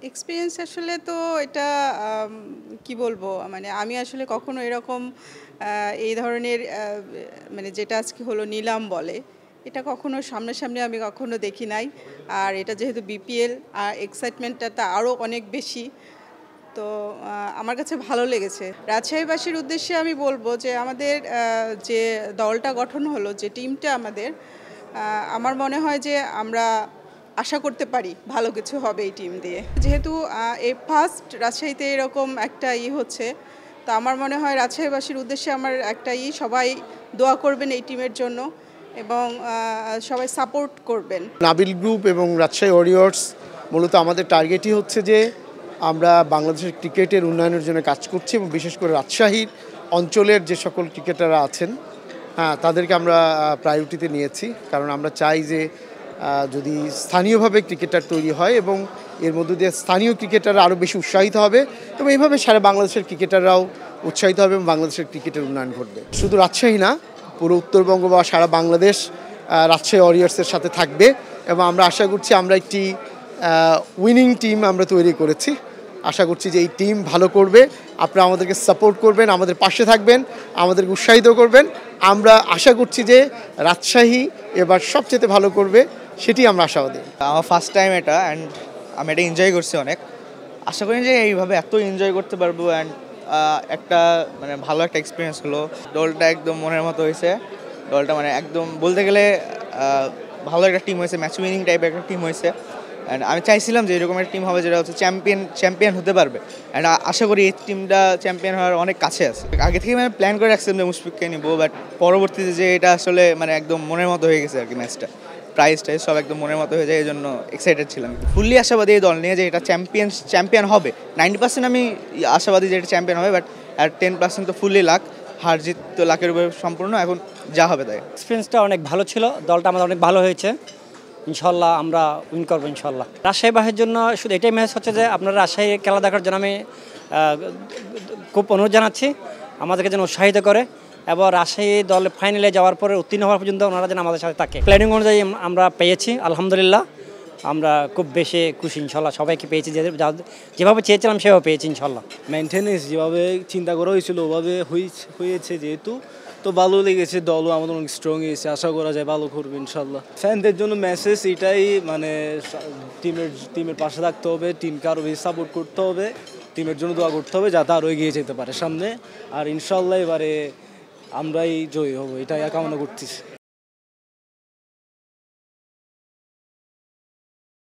Experience আসলে তো এটা কি বলবো মানে আমি আসলে কখনো এরকম এই ধরনের মানে যেটা আজকে হলো নিলাম বলে এটা কখনো সামনাসামনি আমি কখনো দেখি নাই। আর এটা যেহেতু বিপিএল এক্সাইটমেন্টটা তা আরও অনেক বেশি। তো আমার কাছে ভালো লেগেছে। রাজশাহীবাসীর উদ্দেশ্যে আমি বলবো যে আমাদের যে দলটা গঠন হলো, যে টিমটা আমাদের, আমার মনে হয় যে আমরা আশা করতে পারি ভালো কিছু হবে এই টিম দিয়ে। যেহেতু এই ফার্স্ট রাজশাহীতে এরকম একটা হচ্ছে, তো আমার মনে হয় রাজশাহীবাসীর উদ্দেশ্যে আমার একটা সবাই দোয়া করবেন এই টিমের জন্য এবং সবাই সাপোর্ট করবেন। নাবিল গ্রুপ এবং রাজশাহী ওয়ারিয়র্স মূলত আমাদের টার্গেটই হচ্ছে যে আমরা বাংলাদেশের ক্রিকেটের উন্নয়নের জন্য কাজ করছি এবং বিশেষ করে রাজশাহীর অঞ্চলের যে সকল ক্রিকেটাররা আছেন তাদেরকে আমরা প্রায়োরিটিতে নিয়েছি। কারণ আমরা চাই যে যদি স্থানীয়ভাবে ক্রিকেটার তৈরি হয় এবং এর মধ্য দিয়ে স্থানীয় ক্রিকেটাররা আরও বেশি উৎসাহিত হবে এবং এইভাবে সারা বাংলাদেশের ক্রিকেটাররাও উৎসাহিত হবে এবং বাংলাদেশের ক্রিকেটের উন্নয়ন ঘটবে। শুধু রাজশাহী না, পুরো উত্তরবঙ্গ বা সারা বাংলাদেশ রাজশাহী ওয়ারিয়র্সের সাথে থাকবে এবং আমরা আশা করছি আমরা একটি উইনিং টিম আমরা তৈরি করেছি। আশা করছি যে এই টিম ভালো করবে। আপনারা আমাদেরকে সাপোর্ট করবেন, আমাদের পাশে থাকবেন, আমাদেরকে উৎসাহিত করবেন। আমরা আশা করছি যে রাজশাহী এবার সবচেয়ে ভালো করবে, সেটি আমরা আশাবাদী। আমার ফার্স্ট টাইম এটা, অ্যান্ড আমি এটা এনজয় করছি অনেক। আশা করি যে এইভাবে এত এনজয় করতে পারবো, অ্যান্ড একটা মানে ভালো একটা এক্সপিরিয়েন্স হলো। দলটা একদম মনের মতো হয়েছে। দলটা মানে একদম বলতে গেলে ভালো একটা টিম হয়েছে, ম্যাচ উইনিং টাইপের একটা টিম হয়েছে। অ্যান্ড আমি চাইছিলাম যে এরকম একটা টিম হবে যেটা হচ্ছে চ্যাম্পিয়ন হতে পারবে। অ্যান্ড আশা করি এই টিমটা চ্যাম্পিয়ন হওয়ার অনেক কাছে আছে। আগে থেকে মানে প্ল্যান করে রাখছিলাম যে মুশফিককে নিবো, বাট পরবর্তীতে যে এটা আসলে মানে একদম মনের মতো হয়ে গেছে আর কি। ম্যাচটা প্রাইস সব একদম মনের মতো হয়ে যায়, এই জন্য এক্সাইটেড ছিলাম। ফুললি আশাবাদী এই দল নিয়ে যে এটা চ্যাম্পিয়ন হবে। 90% আমি আশাবাদী যে এটা চ্যাম্পিয়ন হবে, বাট আর 10% তো ফুললি লাক। হার জিত তো লাকের উপরে সম্পূর্ণ, এখন যা হবে তাই। এক্সপিরিয়েন্সটা অনেক ভালো ছিল, দলটা আমাদের অনেক ভালো হয়েছে। ইনশাল্লাহ আমরা উইন করবো ইনশাল্লাহ। রাজশাহীবাসীর জন্য শুধু এটাই মেসেজ হচ্ছে যে আপনারা রাজশাহীর খেলা দেখার জন্য আমি খুব অনুরোধ জানাচ্ছি আমাদেরকে যেন উৎসাহিত করে এবং রাজশাহী দল ফাইনালে যাওয়ার পরে উত্তীর্ণ হওয়ার পর্যন্ত ওনারা যেন আমাদের সাথে থাকে। প্ল্যানিং অনুযায়ী আমরা পেয়েছি আলহামদুলিল্লাহ। আমরা খুব বেশি খুশি ইনশাল্লাহ, সবাইকে পেয়েছি যেভাবে চেয়েছিলাম সেভাবে পেয়েছি ইনশাল্লাহ। মেনটেনেন্স যেভাবে চিন্তা করা হয়েছিল ওভাবে হয়েছে যেহেতু, তো ভালো লেগেছে। দলও আমাদের অনেক স্ট্রং হয়েছে, আশা করা যায় ভালো করবে ইনশাল্লাহ। ফ্যানদের জন্য মেসেজ এটাই, মানে টিমের পাশে থাকতে হবে, টিমকে আরও বেশি সাপোর্ট করতে হবে, টিমের জন্য দোয়া করতে হবে যাতে আরও এগিয়ে যেতে পারে সামনে। আর ইনশাল্লাহ এবারে আমরাই জয়ী হব, এটাই কামনা করতেছি।